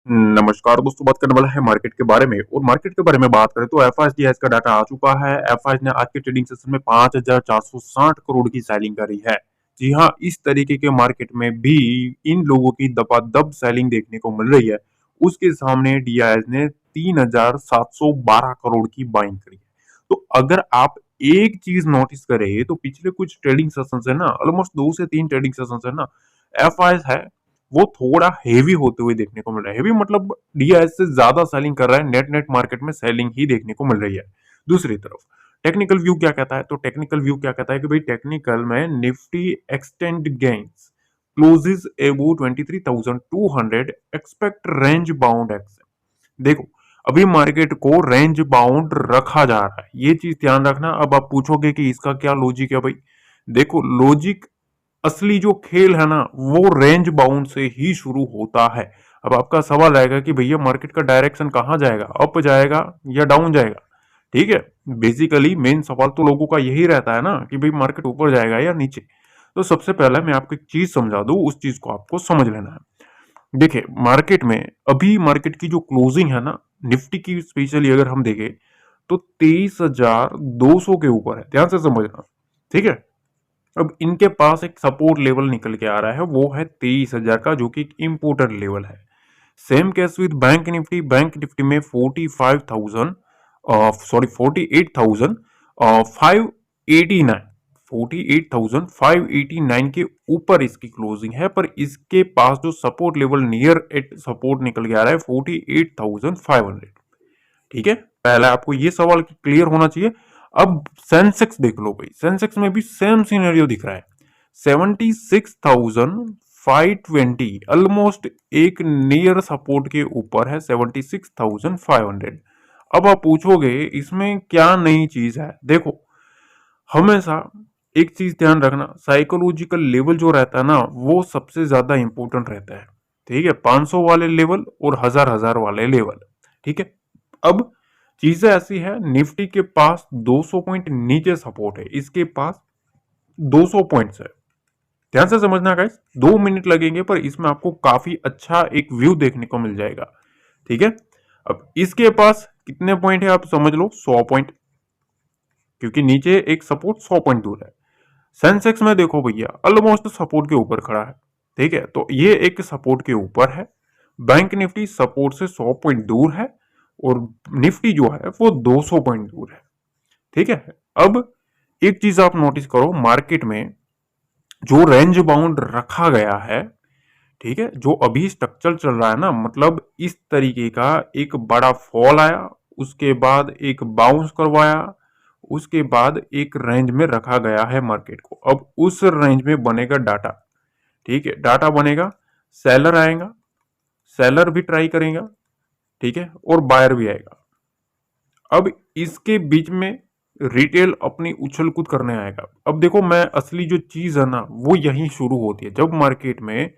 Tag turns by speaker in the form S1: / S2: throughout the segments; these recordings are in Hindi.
S1: नमस्कार दोस्तों, बात करने वाला है मार्केट के बारे में। और मार्केट के बारे में बात करें तो एफआईएस का डाटा आ चुका है। एफआईएस ने आज के ट्रेडिंग सेशन में 5,460 करोड़ की सेलिंग करी है। जी हाँ, इस तरीके के मार्केट में भी इन लोगों की दबादब सेलिंग देखने को मिल रही है। उसके सामने डीआईएस ने 3,712 करोड़ की बाइंग करी है। तो अगर आप एक चीज नोटिस करें तो पिछले कुछ ट्रेडिंग सेशन से ना, ऑलमोस्ट 2 से 3 ट्रेडिंग सेशन से ना, एफआईएस है वो थोड़ा हेवी होते हुए देखने को मिल रहा है। हेवी मतलब डीआईएस से ज्यादा सेलिंग कर रहा है, नेट नेट मार्केट में सेलिंग ही देखने को मिल रही है। दूसरी तरफ टेक्निकल व्यू क्या कहता है? तो टेक्निकल व्यू क्या कहता है कि भाई टेक्निकल में Nifty extend gains closes above 23,200, expect range bound action. देखो, अभी मार्केट को रेंज बाउंड रखा जा रहा है, ये चीज ध्यान रखना। अब आप पूछोगे कि इसका क्या लॉजिक है? भाई देखो, लॉजिक असली जो खेल है ना वो रेंज बाउंड से ही शुरू होता है। अब आपका सवाल आएगा कि भैया मार्केट का डायरेक्शन कहां जाएगा, अप जाएगा या डाउन जाएगा? ठीक है, बेसिकली मेन सवाल तो लोगों का यही रहता है ना कि भाई मार्केट ऊपर जाएगा या नीचे। तो सबसे पहले मैं आपको एक चीज समझा दूं, उस चीज को आपको समझ लेना है। देखिए, मार्केट में अभी मार्केट की जो क्लोजिंग है ना, निफ्टी की स्पेशली अगर हम देखें तो 23,200 के ऊपर है। ध्यान से समझना, ठीक है। अब इनके पास एक सपोर्ट लेवल निकल के आ रहा है, वो है 23,000 का, जो कि एक इंपोर्टेंट लेवल है। Same case with bank Nifty. Bank Nifty में 45,000, सॉरी 48,589, 48,589 के ऊपर इसकी क्लोजिंग है। पर इसके पास जो support level near eight support निकल के आ रहा है 48,500। ठीक है, पहले आपको ये सवाल क्लियर होना चाहिए। अब सेंसेक्स देख लो भाई, सेंसेक्स में भी सेम सिनेरियो दिख रहा है। 76,520 ऑलमोस्ट एक नियर सपोर्ट के ऊपर है, 76,500। अब आप पूछोगे इसमें क्या नई चीज है? देखो, हमेशा एक चीज ध्यान रखना, साइकोलॉजिकल लेवल जो रहता है ना वो सबसे ज्यादा इंपॉर्टेंट रहता है। ठीक है, 500 वाले लेवल और 1,000 वाले लेवल। ठीक है, अब चीजें ऐसी है, निफ्टी के पास 200 पॉइंट नीचे सपोर्ट है, इसके पास 200 पॉइंट्स है। ध्यान से समझना गाइस, 2 मिनट लगेंगे पर इसमें आपको काफी अच्छा एक व्यू देखने को मिल जाएगा। ठीक है, अब इसके पास कितने पॉइंट है आप समझ लो, 100 पॉइंट, क्योंकि नीचे एक सपोर्ट 100 पॉइंट दूर है। सेंसेक्स में देखो भैया, ऑलमोस्ट सपोर्ट के ऊपर खड़ा है। ठीक है, तो ये एक सपोर्ट के ऊपर है। बैंक निफ्टी सपोर्ट से 100 पॉइंट दूर है और निफ्टी जो है वो 200 पॉइंट दूर है। ठीक है, अब एक चीज आप नोटिस करो, मार्केट में जो रेंज बाउंड रखा गया है, ठीक है, जो अभी स्ट्रक्चर चल रहा है ना, मतलब इस तरीके का एक बड़ा फॉल आया, उसके बाद एक बाउंस करवाया, उसके बाद एक रेंज में रखा गया है मार्केट को। अब उस रेंज में बनेगा डाटा। ठीक है, डाटा बनेगा, सेलर आएगा, सेलर भी ट्राई करेगा, ठीक है, और बायर भी आएगा। अब इसके बीच में रिटेल अपनी उछल कूद करने आएगा। अब देखो, मैं असली जो चीज है ना वो यहीं शुरू होती है, जब मार्केट में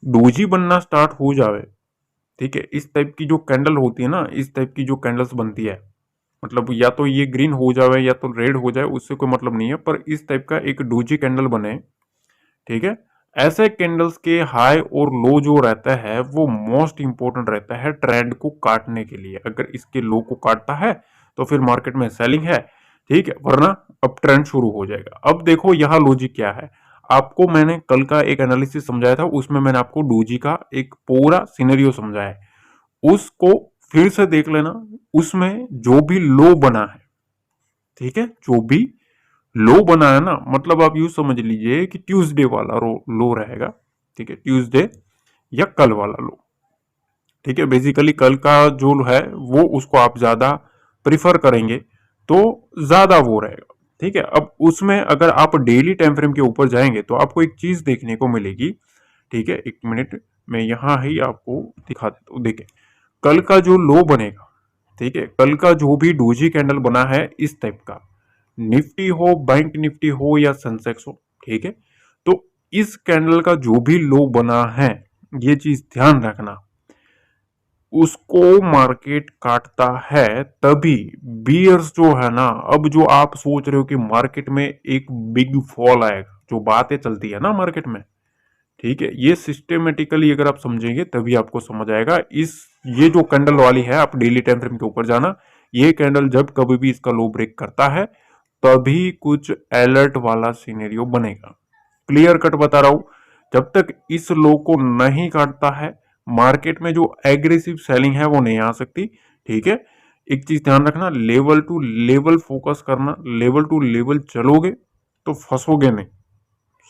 S1: डोजी बनना स्टार्ट हो जावे। ठीक है, इस टाइप की जो कैंडल होती है ना, इस टाइप की जो कैंडल्स बनती है, मतलब या तो ये ग्रीन हो जावे या तो रेड हो जाए, उससे कोई मतलब नहीं है, पर इस टाइप का एक डोजी कैंडल बने, ठीक है, ऐसे कैंडल्स के हाई और लो जो रहता है वो मोस्ट इंपॉर्टेंट रहता है ट्रेंड को काटने के लिए। अगर इसके लो को काटता है तो फिर मार्केट में सेलिंग है, ठीक है, वरना अब ट्रेंड शुरू हो जाएगा। अब देखो यहाँ लॉजिक क्या है, आपको मैंने कल का एक एनालिसिस समझाया था, उसमें मैंने आपको डोजी का एक पूरा सिनेरियो समझाया है, उसको फिर से देख लेना। उसमें जो भी लो बना है, ठीक है, जो भी लो बना है ना, मतलब आप यूज समझ लीजिए कि ट्यूसडे वाला लो रहेगा। ठीक है, ट्यूसडे या कल वाला लो। ठीक है, बेसिकली कल का जो है वो उसको आप ज्यादा प्रिफर करेंगे तो ज्यादा वो रहेगा। ठीक है, अब उसमें अगर आप डेली टाइम फ्रेम के ऊपर जाएंगे तो आपको एक चीज देखने को मिलेगी। ठीक है, एक मिनट मैं यहां ही आपको दिखा देता हूं। देखिए, कल का जो लो बनेगा, ठीक है, कल का जो भी डोजी कैंडल बना है इस टाइप का, निफ्टी हो, बैंक निफ्टी हो या सेंसेक्स हो, ठीक है, तो इस कैंडल का जो भी लो बना है, ये चीज ध्यान रखना, उसको मार्केट काटता है तभी बियर्स जो है ना, अब जो आप सोच रहे हो कि मार्केट में एक बिग फॉल आएगा, जो बातें चलती है ना मार्केट में, ठीक है, ये सिस्टेमेटिकली अगर आप समझेंगे तभी आपको समझ आएगा। ये जो कैंडल वाली है, आप डेली टाइम फ्रेम के ऊपर जाना, ये कैंडल जब कभी भी इसका लो ब्रेक करता है तभी कुछ अलर्ट वाला सिनेरियो बनेगा। क्लियर कट बता रहा हूं, जब तक इस लो को नहीं काटता है मार्केट में जो एग्रेसिव सेलिंग है वो नहीं आ सकती। ठीक है, एक चीज ध्यान रखना, लेवल टू लेवल फोकस करना, लेवल टू लेवल चलोगे तो फंसोगे नहीं,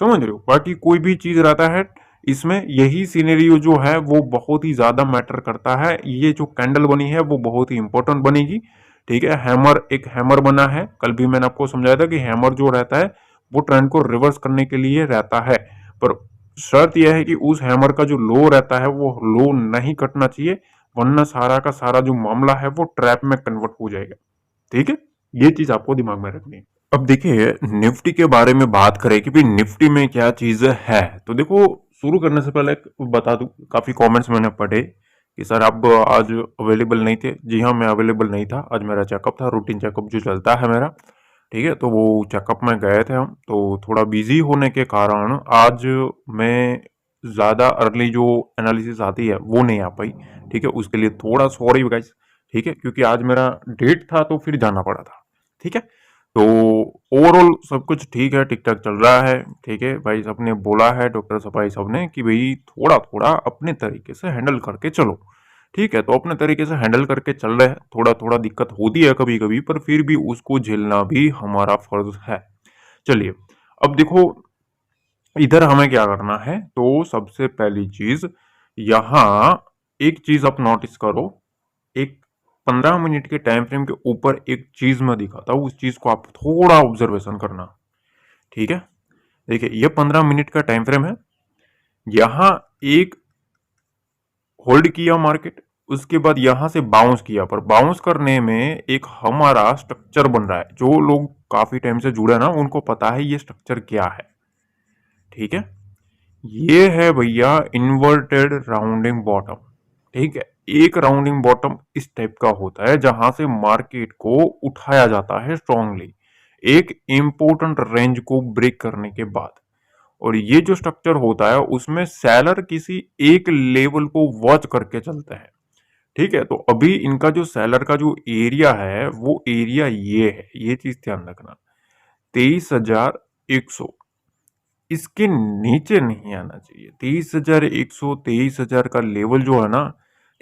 S1: समझ रहे हो। बाकी कोई भी चीज रहता है इसमें, यही सिनेरियो जो है वो बहुत ही ज्यादा मैटर करता है। ये जो कैंडल बनी है वो बहुत ही इंपॉर्टेंट बनेगी। ठीक है, हैमर, एक हैमर बना है, कल भी मैंने आपको समझाया था कि हैमर जो रहता है वो ट्रेंड को रिवर्स करने के लिए रहता है, पर शर्त यह है कि उस हैमर का जो लो रहता है वो लो नहीं कटना चाहिए, वरना सारा का सारा जो मामला है वो ट्रैप में कन्वर्ट हो जाएगा। ठीक है, ये चीज आपको दिमाग में रखनी है। अब देखिए, निफ्टी के बारे में बात करें कि भाई निफ्टी में क्या चीज है, तो देखो शुरू करने से पहले बता दूं, काफी कमेंट्स मैंने पढ़े कि सर आप आज अवेलेबल नहीं थे। जी हाँ, मैं अवेलेबल नहीं था, आज मेरा चेकअप था, रूटीन चेकअप जो चलता है मेरा। ठीक है, तो वो चेकअप में गए थे हम, तो थोड़ा बिजी होने के कारण आज मैं ज्यादा अर्ली जो एनालिसिस आती है वो नहीं आ पाई। ठीक है, उसके लिए थोड़ा सॉरी गाइस। ठीक है, क्योंकि आज मेरा डेट था तो फिर जाना पड़ा था। ठीक है, तो ओवरऑल सब कुछ ठीक है, ठीक ठाक चल रहा है। ठीक है भाई, सबने बोला है, डॉक्टर सफाई साहब ने, कि भाई थोड़ा थोड़ा अपने तरीके से हैंडल करके चलो। ठीक है, तो अपने तरीके से हैंडल करके चल रहे हैं। थोड़ा थोड़ा दिक्कत होती है कभी कभी, पर फिर भी उसको झेलना भी हमारा फर्ज है। चलिए, अब देखो इधर हमें क्या करना है, तो सबसे पहली चीज यहां एक चीज आप नोटिस करो। एक 15 मिनट के टाइम फ्रेम के ऊपर एक चीज मैं दिखाता हूं, उस चीज को आप थोड़ा ऑब्जर्वेशन करना। ठीक है, देखिए ये 15 मिनट का टाइम फ्रेम है, यहां एक होल्ड किया मार्केट, उसके बाद यहां से बाउंस किया, पर बाउंस करने में एक हमारा स्ट्रक्चर बन रहा है। जो लोग काफी टाइम से जुड़े ना उनको पता है ये स्ट्रक्चर क्या है। ठीक है, ये है भैया इन्वर्टेड राउंडिंग बॉटम। ठीक है, एक राउंडिंग बॉटम इस टाइप का होता है जहां से मार्केट को उठाया जाता है स्ट्रांगली, एक इंपॉर्टेंट रेंज को ब्रेक करने के बाद। और ये जो स्ट्रक्चर होता है उसमें सेलर किसी एक लेवल को वॉच करके चलते हैं। ठीक है, तो अभी इनका जो सेलर का जो एरिया है वो एरिया ये है, ये चीज ध्यान रखना, 23,100, इसके नीचे नहीं आना चाहिए। 23,100, 23,000 का लेवल जो है ना,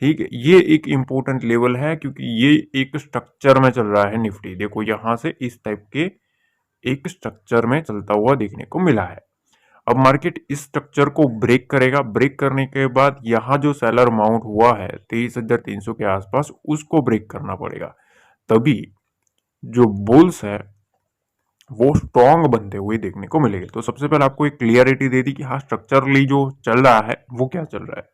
S1: ठीक है, ये एक इंपॉर्टेंट लेवल है, क्योंकि ये एक स्ट्रक्चर में चल रहा है निफ्टी। देखो यहां से इस टाइप के एक स्ट्रक्चर में चलता हुआ देखने को मिला है। अब मार्केट इस स्ट्रक्चर को ब्रेक करेगा, ब्रेक करने के बाद यहां जो सेलर माउंट हुआ है 23,300 के आसपास, उसको ब्रेक करना पड़ेगा, तभी जो बुल्स है वो स्ट्रॉन्ग बनते हुए देखने को मिलेगी। तो सबसे पहले आपको एक क्लियरिटी दे दी कि हाँ स्ट्रक्चरली जो चल रहा है वो क्या चल रहा है।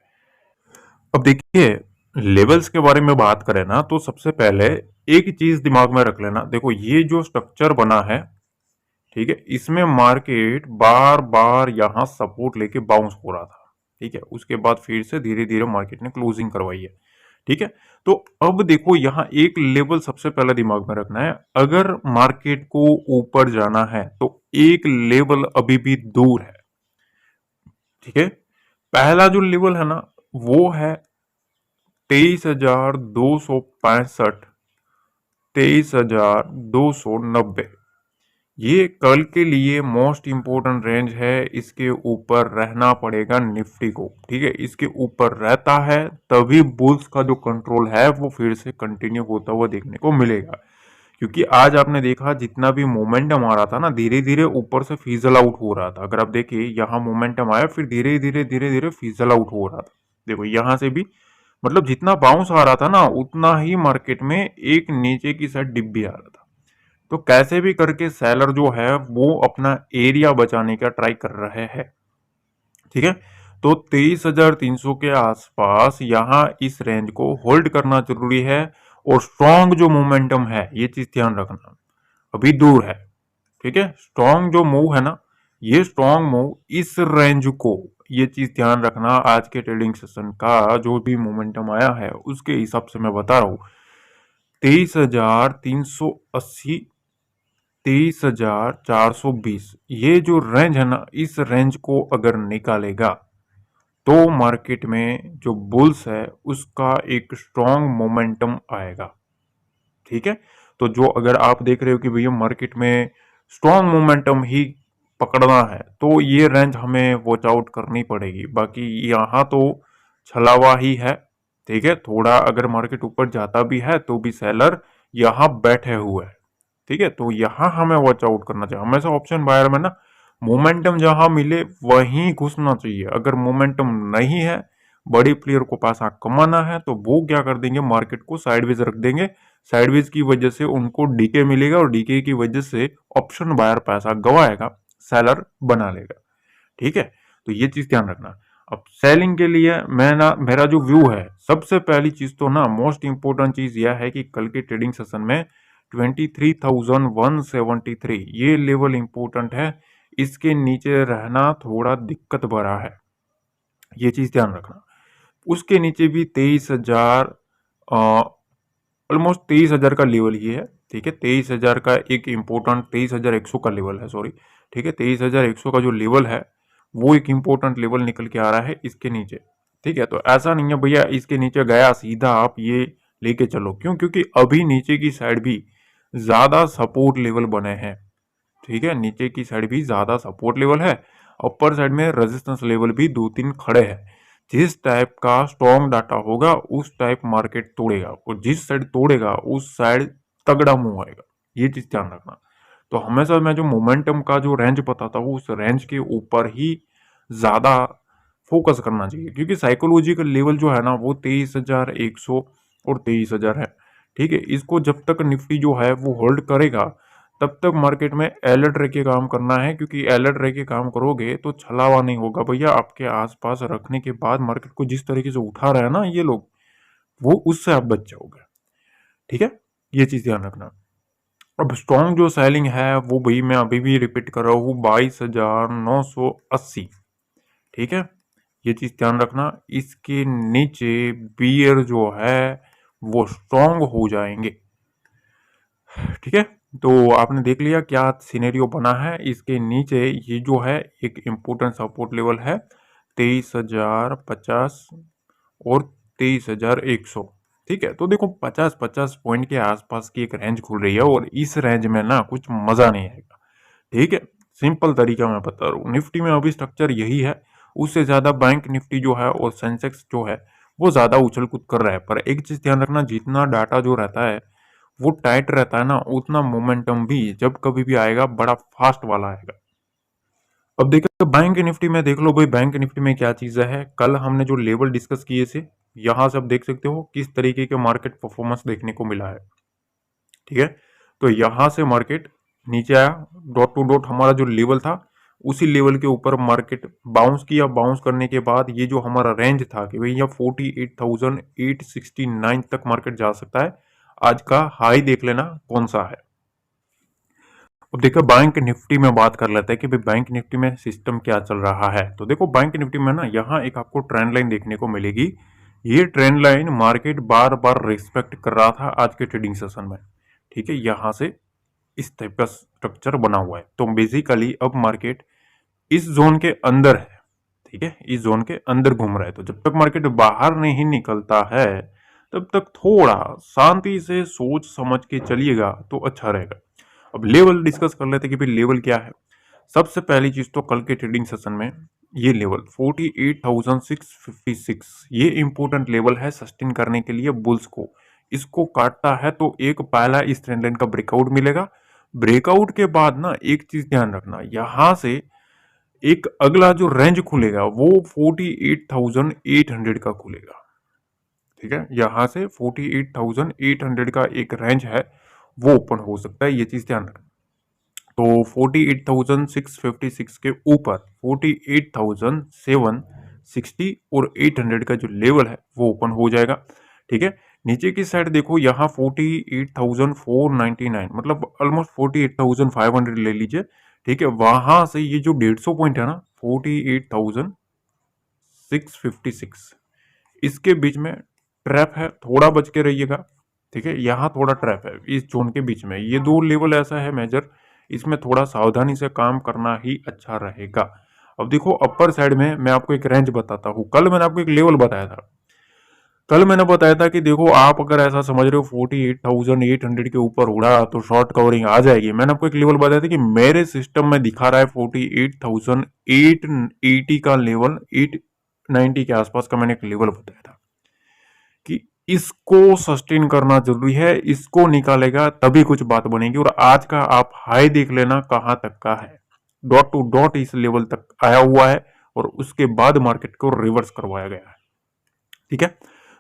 S1: अब देखिए, लेवल्स के बारे में बात करें ना, तो सबसे पहले एक चीज दिमाग में रख लेना। देखो ये जो स्ट्रक्चर बना है, ठीक है, इसमें मार्केट बार बार यहां सपोर्ट लेके बाउंस हो रहा था। ठीक है, उसके बाद फिर से धीरे धीरे मार्केट ने क्लोजिंग करवाई है। ठीक है, तो अब देखो यहां एक लेवल सबसे पहले दिमाग में रखना है। अगर मार्केट को ऊपर जाना है तो एक लेवल अभी भी दूर है। ठीक है, पहला जो लेवल है ना वो है 23,265, 23,290। ये कल के लिए मोस्ट इंपोर्टेंट रेंज है, इसके ऊपर रहना पड़ेगा निफ्टी को। ठीक है, इसके ऊपर रहता है तभी बुल्स का जो कंट्रोल है वो फिर से कंटिन्यू होता हुआ देखने को मिलेगा। क्योंकि आज आपने देखा जितना भी मोमेंटम आ रहा था ना, धीरे धीरे ऊपर से फिजल आउट हो रहा था। अगर आप देखिए यहाँ मोमेंटम आया, फिर धीरे धीरे फिजल आउट हो रहा था। देखो यहाँ से भी मतलब जितना बाउंस आ रहा था ना, उतना ही मार्केट में एक नीचे की साइड डिप भी आ रहा था। तो कैसे भी करके सेलर जो है वो अपना एरिया बचाने का ट्राई कर रहे हैं। ठीक है, तो 23,300 के आसपास यहां इस रेंज को होल्ड करना जरूरी है। और स्ट्रॉन्ग जो मोमेंटम है, ये चीज ध्यान रखना, अभी दूर है। ठीक है, स्ट्रॉन्ग जो मूव है ना, ये स्ट्रॉन्ग मूव इस रेंज को, ये चीज ध्यान रखना। आज के ट्रेडिंग सेशन का जो भी मोमेंटम आया है उसके हिसाब से मैं बता रहा हूं, 23,380 23,420, ये जो रेंज है ना, इस रेंज को अगर निकालेगा तो मार्केट में जो बुल्स है उसका एक स्ट्रॉन्ग मोमेंटम आएगा। ठीक है, तो जो अगर आप देख रहे हो कि भैया मार्केट में स्ट्रॉन्ग मोमेंटम ही पकड़ना है तो ये रेंज हमें वॉच आउट करनी पड़ेगी। बाकी यहाँ तो छलावा ही है। ठीक है, थोड़ा अगर मार्केट ऊपर जाता भी है तो भी सेलर यहाँ बैठे हुए हैं। ठीक है, तो यहाँ हमें वॉच आउट करना चाहिए। हमेशा ऑप्शन बायर में ना मोमेंटम जहां मिले वहीं घुसना चाहिए। अगर मोमेंटम नहीं है, बड़ी प्लेयर को पैसा कमाना है, तो वो क्या कर देंगे, मार्केट को साइडवेज रख देंगे। साइडवेज की वजह से उनको डीके मिलेगा और डीके की वजह से ऑप्शन बायर पैसा गवाएगा, सेलर बना लेगा। ठीक है, तो ये चीज ध्यान रखना। अब सेलिंग के लिए मैं ना, मेरा जो व्यू है, सबसे पहली चीज तो ना मोस्ट इंपोर्टेंट चीज यह है कि कल के ट्रेडिंग सेशन में 23,173 ये लेवल इंपोर्टेंट है। इसके नीचे रहना थोड़ा दिक्कत भरा है, ये चीज ध्यान रखना। उसके नीचे भी 23,000, ऑलमोस्ट 23,000 का लेवल ये है। ठीक है, 23,000 का एक इम्पोर्टेंट, 23,100 का लेवल है, सॉरी। ठीक है, 23,100 का जो लेवल है वो एक इम्पोर्टेंट लेवल निकल के आ रहा है इसके नीचे। ठीक है, तो ऐसा नहीं है भैया इसके नीचे गया सीधा आप ये लेके चलो, क्यों? क्योंकि अभी नीचे की साइड भी ज्यादा सपोर्ट लेवल बने हैं। ठीक है, नीचे की साइड भी ज्यादा सपोर्ट लेवल है, ऊपर साइड में रेजिस्टेंस लेवल भी 2-3 खड़े हैं। जिस टाइप का स्ट्रॉन्ग डाटा होगा उस टाइप मार्केट तोड़ेगा, और जिस साइड तोड़ेगा उस साइड तगड़ा मूव आएगा। ये चीज ध्यान रखना। तो हमेशा मैं जो मोमेंटम का जो रेंज बताता हूँ उस रेंज के ऊपर ही ज्यादा फोकस करना चाहिए, क्योंकि साइकोलॉजिकल लेवल जो है ना वो 23,100 और 23,000 है। ठीक है, इसको जब तक निफ्टी जो है वो होल्ड करेगा तब तक मार्केट में अलर्ट रह के काम करना है, क्योंकि अलर्ट रह के काम करोगे तो छलावा नहीं होगा भैया। आपके आसपास रखने के बाद मार्केट को जिस तरीके से उठा रहे हैं ना ये लोग, वो उससे आप बच जाओगे। ठीक है, ये चीज ध्यान रखना। अब स्ट्रॉन्ग जो सेलिंग है वो भाई मैं अभी भी रिपीट कर रहा हूँ, 22,980। ठीक है, ये चीज ध्यान रखना। इसके नीचे बियर जो है वो स्ट्रॉन्ग हो जाएंगे। ठीक है, तो आपने देख लिया क्या सिनेरियो बना है। इसके नीचे ये जो है एक इम्पोर्टेंट सपोर्ट लेवल है 23,050 और 23,100। ठीक है, तो देखो 50-50 पॉइंट के आसपास की एक रेंज खुल रही है, और इस रेंज में ना कुछ मजा नहीं आएगा। ठीक है, सिंपल तरीका मैं बता रहा हूँ। निफ्टी में अभी स्ट्रक्चर यही है, उससे ज्यादा बैंक निफ्टी जो है और सेंसेक्स जो है वो ज्यादा उछल कूद कर रहा है। पर एक चीज ध्यान रखना, जितना डाटा जो रहता है वो टाइट रहता है ना, उतना मोमेंटम भी जब कभी भी आएगा बड़ा फास्ट वाला आएगा। अब देखो बैंक निफ्टी में देख लो भाई, बैंक निफ्टी में क्या चीज है। कल हमने जो लेवल डिस्कस किए थे, यहां से आप देख सकते हो किस तरीके के मार्केट परफॉर्मेंस देखने को मिला है। ठीक है, तो यहां से मार्केट नीचे आया, डॉट टू डॉट हमारा जो लेवल था उसी लेवल के ऊपर मार्केट बाउंस किया। बाउंस करने के बाद ये जो हमारा रेंज था कि भैया 48,869 तक मार्केट जा सकता है। आज का हाई देख लेना कौन सा है। अब देखो बैंक निफ्टी में बात कर लेते हैं कि भाई बैंक निफ्टी में सिस्टम क्या चल रहा है। तो देखो बैंक निफ्टी में ना यहाँ एक आपको ट्रेंड लाइन देखने को मिलेगी। ये ट्रेंड लाइन मार्केट बार बार रिस्पेक्ट कर रहा था आज के ट्रेडिंग सेशन में। ठीक है, यहाँ से इस टाइप का स्ट्रक्चर बना हुआ है। तो बेसिकली अब मार्केट इस जोन के अंदर है। ठीक है, इस जोन के अंदर घूम रहा है। तो जब तक मार्केट बाहर नहीं निकलता है तब तक थोड़ा शांति से सोच समझ के चलिएगा तो अच्छा रहेगा। अब लेवल डिस्कस कर लेते हैं कि भाई लेवल क्या है। सबसे पहली चीज तो कल के ट्रेडिंग सेशन में ये लेवल 48,656 ये इंपॉर्टेंट लेवल है सस्टेन करने के लिए बुल्स को। इसको काटता है तो एक पहला इस ट्रेंड लाइन का ब्रेकआउट मिलेगा। ब्रेकआउट के बाद ना एक चीज ध्यान रखना, यहां से एक अगला जो रेंज खुलेगा वो 48,800 का खुलेगा। ठीक है, यहां से 48,800 का एक रेंज है वो ओपन हो सकता है, ये चीज ध्यान रखना। तो 48,656 के ऊपर 48,760 और 800 का जो लेवल है वो ओपन हो जाएगा। ठीक है, नीचे की साइड देखो यहाँ 48,499 मतलब ऑलमोस्ट 48,500 ले लीजिए। ठीक है, वहां से ये जो 150 पॉइंट है ना 48,656 इसके बीच में ट्रैप है, थोड़ा बच के रहिएगा। ठीक है, यहाँ थोड़ा ट्रैप है इस जोन के बीच में। ये दो लेवल ऐसा है मेजर इसमें थोड़ा सावधानी से काम करना ही अच्छा रहेगा। अब देखो अपर साइड में मैं आपको एक रेंज बताता हूँ। कल मैंने आपको एक लेवल बताया था। कल मैंने बताया था कि देखो आप अगर ऐसा समझ रहे हो 48,800 के ऊपर उड़ा तो शॉर्ट कवरिंग आ जाएगी। मैंने आपको एक लेवल बताया था कि मेरे सिस्टम में दिखा रहा है 48,880 का लेवल, 890 के आसपास का मैंने एक लेवल बताया था कि इसको सस्टेन करना जरूरी है, इसको निकालेगा तभी कुछ बात बनेगी। और आज का आप हाई देख लेना कहां तक का है, डॉट टू डॉट इस लेवल तक आया हुआ है और उसके बाद मार्केट को रिवर्स करवाया गया है। ठीक है,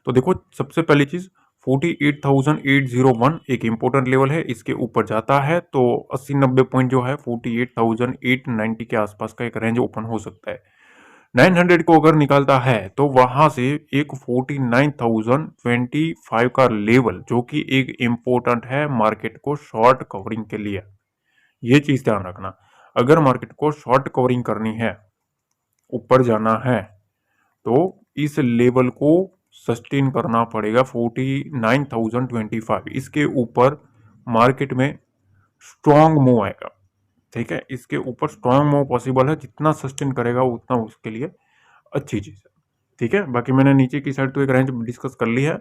S1: तो देखो सबसे पहली चीज 48,801 एक इंपॉर्टेंट लेवल है, इसके ऊपर जाता है तो 80-90 पॉइंट जो है 48,890 के आसपास का एक रेंज ओपन हो सकता है। 900 को अगर निकालता है तो वहां से एक 49,025 का लेवल जो कि एक इंपॉर्टेंट है मार्केट को शॉर्ट कवरिंग के लिए। ये चीज ध्यान रखना, अगर मार्केट को शॉर्ट कवरिंग करनी है, ऊपर जाना है, तो इस लेवल को सस्टेन करना पड़ेगा 49,025। इसके ऊपर मार्केट में स्ट्रॉन्ग मूव आएगा। ठीक है, इसके ऊपर स्ट्रॉन्ग मूव पॉसिबल है, जितना सस्टेन करेगा उतना उसके लिए अच्छी चीज है। ठीक है, बाकी मैंने नीचे की साइड तो एक रेंज डिस्कस कर ली है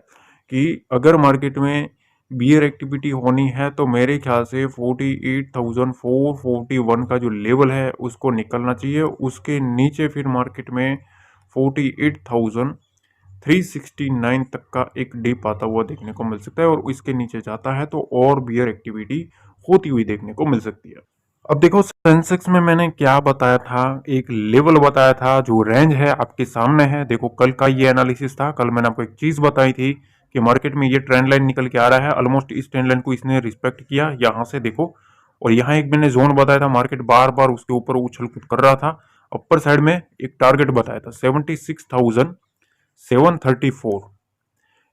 S1: कि अगर मार्केट में बियर एक्टिविटी होनी है तो मेरे ख्याल से 48,441 का जो लेवल है उसको निकलना चाहिए। उसके नीचे फिर मार्केट में 48,369 तक का एक डिप आता हुआ देखने को मिल सकता है और इसके नीचे जाता है तो और बियर एक्टिविटी होती हुई देखने को मिल सकती है। अब देखो सेंसेक्स में मैंने क्या बताया था, एक लेवल बताया था, जो रेंज है आपके सामने है। देखो कल का ये एनालिसिस था। कल मैंने आपको एक चीज बताई थी कि मार्केट में ये ट्रेंड लाइन निकल के आ रहा है, ऑलमोस्ट इस ट्रेंड लाइन को इसने रिस्पेक्ट किया यहां से देखो। और यहाँ एक मैंने जोन बताया था, मार्केट बार बार उसके ऊपर उछल कूद कर रहा था। अपर साइड में एक टारगेट बताया था 76,734,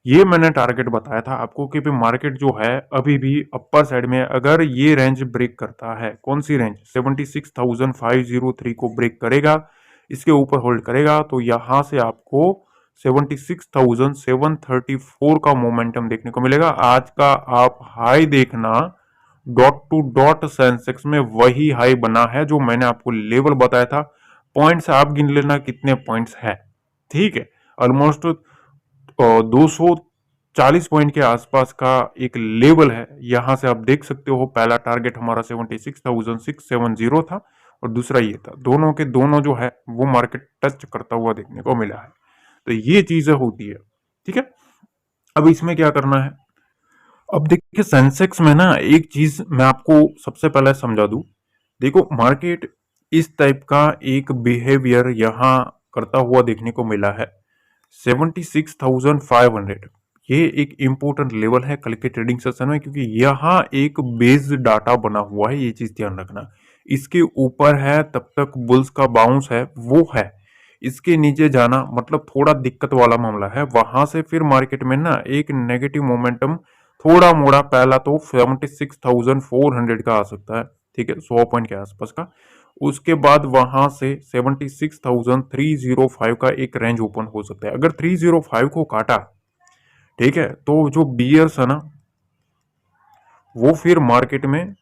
S1: ये मैंने टारगेट बताया था आपको कि मार्केट जो है अभी भी अपर साइड में अगर ये रेंज ब्रेक करता है, कौन सी रेंज 76,503 को ब्रेक करेगा, इसके ऊपर होल्ड करेगा तो यहां से आपको 76,734 का मोमेंटम देखने को मिलेगा। आज का आप हाई देखना, डॉट टू डॉट सेंसेक्स में वही हाई बना है जो मैंने आपको लेवल बताया था। पॉइंट्स आप गिन लेना कितने पॉइंट्स है। ठीक है, ऑलमोस्ट 240 पॉइंट के आसपास का एक लेवल है। यहां से आप देख सकते हो पहला टारगेट हमारा 76,670 था और दूसरा ये था, दोनों के दोनों जो है वो मार्केट टच करता हुआ देखने को मिला है। तो ये चीजें होती है। ठीक है, अब इसमें क्या करना है, अब देखिए सेंसेक्स में ना एक चीज मैं आपको सबसे पहले समझा दूं। देखो मार्केट इस टाइप का एक बिहेवियर यहां करता हुआ देखने को मिला है 76,500। ये एक इंपॉर्टेंट लेवल है कल के ट्रेडिंग सेशन में, क्योंकि यहाँ एक बेस्ड डाटा बना हुआ है, ये चीज ध्यान रखना। इसके ऊपर है तब तक बुल्स का बाउंस है वो है, इसके नीचे जाना मतलब थोड़ा दिक्कत वाला मामला है। वहां से फिर मार्केट में ना एक नेगेटिव मोमेंटम थोड़ा मोड़ा, पहला तो 76,400 का आ सकता है, ठीक है, 100 पॉइंट के आसपास का। उसके बाद वहां से 76,305 का एक रेंज ओपन हो सकता है। अगर 305 को काटा, ठीक है, तो जो बियर्स है ना वो फिर मार्केट में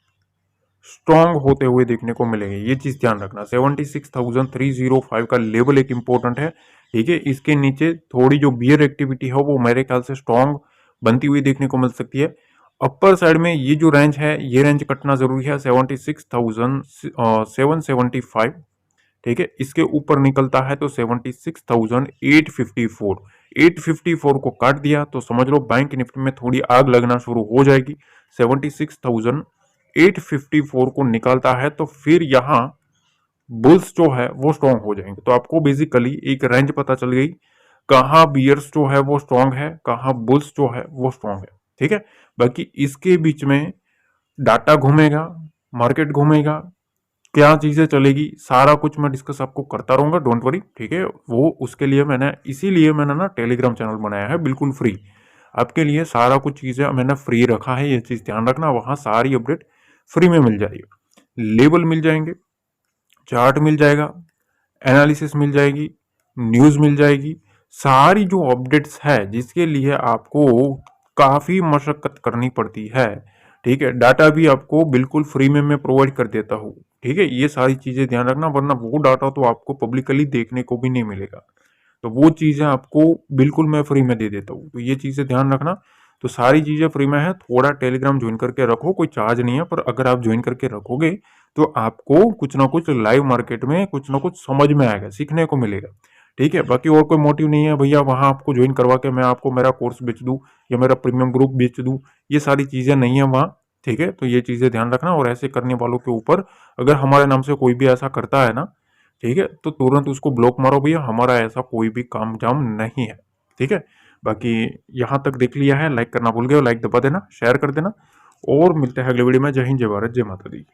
S1: स्ट्रांग होते हुए देखने को मिलेंगे, ये चीज ध्यान रखना। 76,305 का लेवल एक इंपॉर्टेंट है। ठीक है, इसके नीचे थोड़ी जो बियर एक्टिविटी है वो मेरे ख्याल से स्ट्रांग बनती हुई देखने को मिल सकती है। अपर साइड में ये जो रेंज है ये रेंज कटना जरूरी है 76,775। ठीक है, इसके ऊपर निकलता है तो 76,854, 854 को काट दिया तो समझ लो बैंक निफ्टी में थोड़ी आग लगना शुरू हो जाएगी। 76,854 को निकालता है तो फिर यहां बुल्स जो है वो स्ट्रॉन्ग हो जाएंगे। तो आपको बेसिकली एक रेंज पता चल गई, कहां बियर्स जो है वो स्ट्रॉन्ग है, कहां बुल्स जो है वो स्ट्रॉन्ग है। ठीक है, बाकी इसके बीच में डाटा घूमेगा, मार्केट घूमेगा, क्या चीजें चलेगी, सारा कुछ मैं डिस्कस आपको करता रहूंगा, डोंट वरी। ठीक है, वो उसके लिए मैंने इसीलिए मैंने ना टेलीग्राम चैनल बनाया है बिल्कुल फ्री आपके लिए। सारा कुछ चीजें मैंने फ्री रखा है, ये चीज ध्यान रखना, वहां सारी अपडेट फ्री में मिल जाएगी। लेवल मिल जाएंगे, चार्ट मिल जाएगा, एनालिसिस मिल जाएगी, न्यूज मिल जाएगी, सारी जो अपडेट्स है जिसके लिए आपको काफी मशक्कत करनी पड़ती है। ठीक है, डाटा भी आपको बिल्कुल फ्री में मैं प्रोवाइड कर देता हूँ। ठीक है, ये सारी चीजें ध्यान रखना, वरना वो डाटा तो आपको पब्लिकली देखने को भी नहीं मिलेगा। तो वो चीजें आपको बिल्कुल मैं फ्री में दे देता हूँ, तो ये चीजें ध्यान रखना। तो सारी चीजें फ्री में है, थोड़ा टेलीग्राम ज्वाइन करके रखो, कोई चार्ज नहीं है, पर अगर आप ज्वाइन करके रखोगे तो आपको कुछ ना कुछ लाइव मार्केट में कुछ ना कुछ समझ में आएगा, सीखने को मिलेगा। ठीक है, बाकी और कोई मोटिव नहीं है भैया वहां आपको ज्वाइन करवा के मैं आपको मेरा कोर्स बेच दूं या मेरा प्रीमियम ग्रुप बेच दूं, ये सारी चीजें नहीं है वहाँ। ठीक है, तो ये चीजें ध्यान रखना, और ऐसे करने वालों के ऊपर अगर हमारे नाम से कोई भी ऐसा करता है ना, ठीक है, तो तुरंत उसको ब्लॉक मारो भैया, हमारा ऐसा कोई भी काम जाम नहीं है। ठीक है, बाकी यहाँ तक देख लिया है, लाइक करना भूल गए हो, लाइक दबा देना, शेयर कर देना, और मिलते हैं अगले वीडियो में। जय हिंद, जय भारत, जय माता दी।